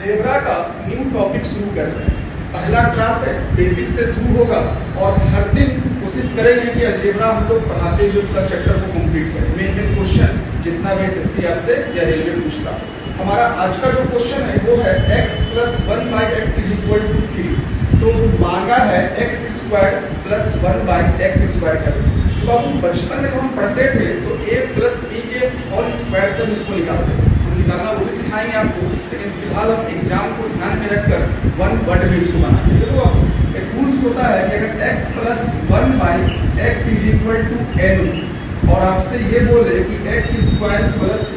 Algebra का new topic शुरू कर रहे हैं। पहला क्लास है, बेसिक से शुरू होगा और हर दिन कोशिश करेंगे कि अलजेब्रा हम लोग पढ़ाते हुए पूरा चैप्टर को कंप्लीट करें। मेन क्वेश्चन जितना भी एसएससी आपसे या रेलवे पूछता है। हमारा आज का जो क्वेश्चन है वो है x + 1/x = 3। तो मांगा है x² + 1/x² का। तो अब बचपन में जब हम पढ़ते थे तो a + b के होल स्क्वायर से इसको निकालते थे। निकालना वो भी सिखाएंगे आपको, लेकिन फिलहाल हम एग्जाम को ध्यान में रखकर वन वर्ड में इसको बनाते हैं। देखो अब एक रूल्स होता है कि अगर x + 1/x = n और आपसे ये बोले कि x² +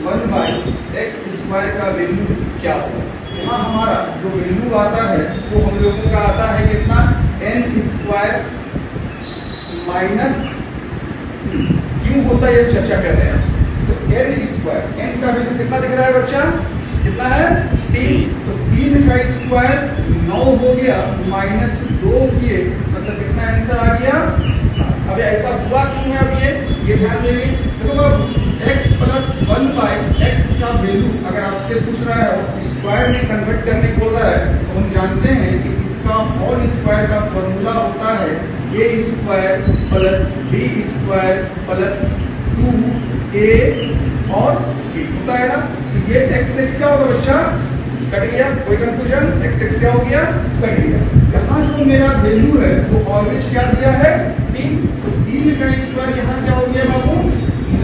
1/x² का वैल्यू क्या होगा, यहाँ हमारा जो वैल्यू आता है वो हम लोगों का आता है कितना, n² माइनस क्यों होता है ये चर्चा कर रहे हैं आपसे। तो n² का वैल्यू कितना दिख रहा है बच्चा, कितना है 3। तो 3 का स्क्वायर 9 हो गया, -2 किए मतलब कितना आंसर आ गया 7। अब ऐसा हुआ क्यों है, अब ये ध्यान देंगे। देखो अब x + 1/x का वैल्यू अगर आपसे पूछ रहा है स्क्वायर में कन्वर्ट करने को बोल रहा है तो हम जानते हैं कि इसका होल स्क्वायर का फॉर्मूला होता है a² + b² + 2a और b होता है ना। तो ये x क्या होगा बच्चा, कट गया, कोई कंफ्यूजन, x क्या हो गया, कट गया। यहाँ जो मेरा वैल्यू है वो ऑलवेज क्या दिया है 3। तो 3 का स्क्वायर यहाँ क्या हो गया बाबू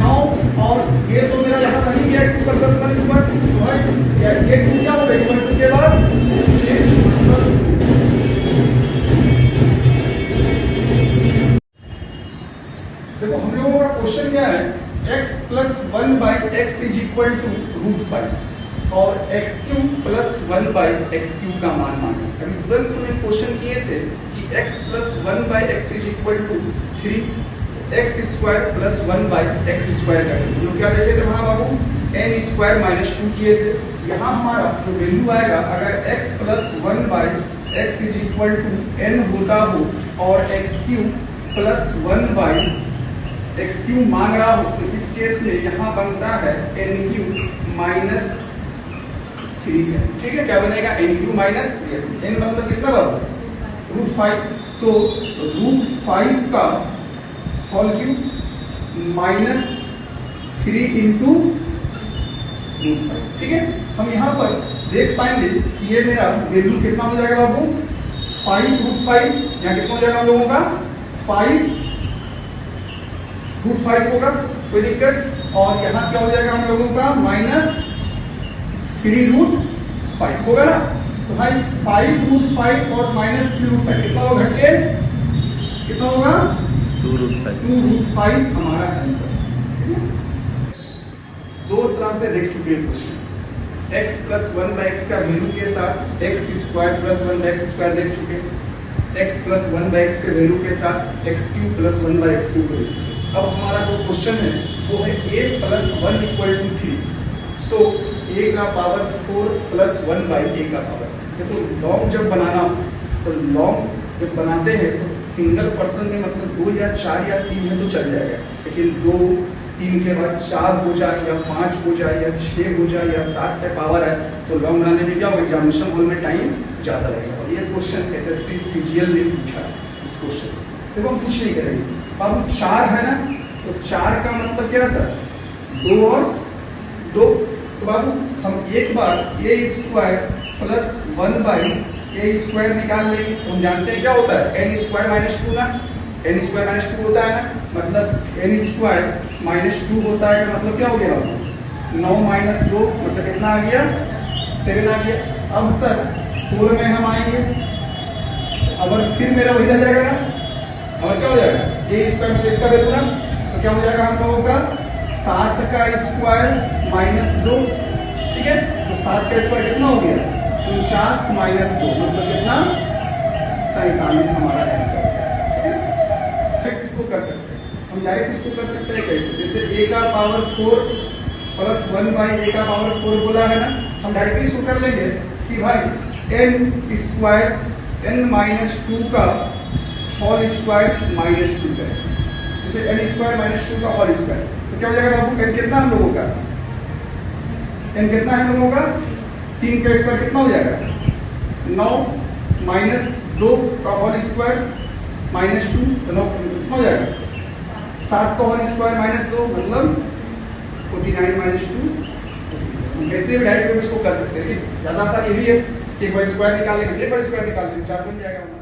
9 और ये तो मेरा यहाँ नहीं गया x² + 1² तो भाई ये 2 क्या हो गया 2 के बाद देखो हम लोगों का क्वेश्चन क्या है, x + 1/x = √5 और x³ + 1/x³ का मान मांगा। अभी तुरंत में क्वेश्चन किए थे कि x + 1/x = 3, x² + 1/x² का हम लोग क्या देखे थे वहाँ बाबू n² - 2 किए थे। यहाँ हमारा जो वैल्यू आएगा अगर x + 1/x = n होता हो और x³ + 1/x³ मांग रहा हो तो इस केस में यहाँ बनता है n³ - 3 है। ठीक है, क्या बनेगा n³ - 3। n मतलब कितना बाबू √5। तो √5 का होल क्यूब -3 × √5। ठीक है, हम यहाँ पर देख पाएंगे कि ये मेरा वैल्यू कितना हो जाएगा बाबू 5√5। यहाँ कितना हो जाएगा हम लोगों का 5√5 होगा, कोई दिक्कत। और यहाँ क्या हो जाएगा हम लोगों का -3√5 होगा ना। तो भाई 5√5 और -3√5 कितना होगा घट के, कितना होगा 2√5 हमारा आंसर। दो तरह से देख चुके हैं क्वेश्चन, x + 1/x का वैल्यू के साथ x² + 1/x² देख चुके, x + 1/x के वैल्यू के साथ x³ + 1/x³ को देख चुके। अब हमारा जो क्वेश्चन है वो है a + 1 = 3। तो a का पावर 4 + 1/a का पावर। देखो लॉन्ग जब बनाना तो लॉन्ग जब बनाते हैं तो सिंगल पर्सन में मतलब 2 या 4 या 3 है तो चल जाएगा, लेकिन 2 3 के बाद 4 हो जाए या 5 हो जाए या 6 हो जाए या 7 का पावर है तो लॉन्ग बनाने में क्या होगा एग्जामिनेशन हॉल में टाइम ज़्यादा लगेगा। और ये क्वेश्चन एसएससी सीजीएल ने पूछा इस क्वेश्चन। देखो हम कुछ नहीं करेंगे बाबू, 4 है ना, तो 4 का मतलब क्या सर 2 और 2। तो बाबू हम एक बार a² + 1/a² निकाल लेंगे। तो हम जानते हैं क्या होता है n² - 2 ना, n² - 2 होता है ना, मतलब n² - 2 होता है, मतलब क्या हो गया बाबू 9 - 2 मतलब कितना आ गया 7 आ गया। अब सर 4 में हम आएंगे, अब फिर मेरा वही रह जाएगा ना, और क्या हो जाएगा a² में इसका वैल्यू ना, तो क्या हो जाएगा हम लोगों का 7 का स्क्वायर -2। ठीक है, तो 7 का स्क्वायर कितना हो गया 49 - 2 मतलब कितना 47 हमारा आंसर। ठीक है, डायरेक्ट इसको कर सकते हैं हम, डायरेक्ट इसको कर सकते हैं कैसे, जैसे a का पावर 4 + 1/a का पावर 4 बोला है ना, हम डायरेक्टली इसको कर लेंगे कि भाई n² n - 2 का होल स्क्वायर -2 है, जैसे n² - 2 का होल स्क्वायर। तो क्या हो जाएगा बाबू n कितना हम लोगों का, n कितना है हम लोगों का 3 का स्क्वायर कितना हो जाएगा 9 माइनस 2 का होल स्क्वायर माइनस 2 तो 9 कितना हो जाएगा 7 का होल स्क्वायर माइनस 2 मतलब 49 माइनस 2। ऐसे भी डायरेक्ट इसको कर सकते हैं, ज़्यादा आसान ये भी है। एक बार स्क्वायर निकाल लेंगे, एक बार स्क्वायर निकाल लेंगे 4 बन जाएगा।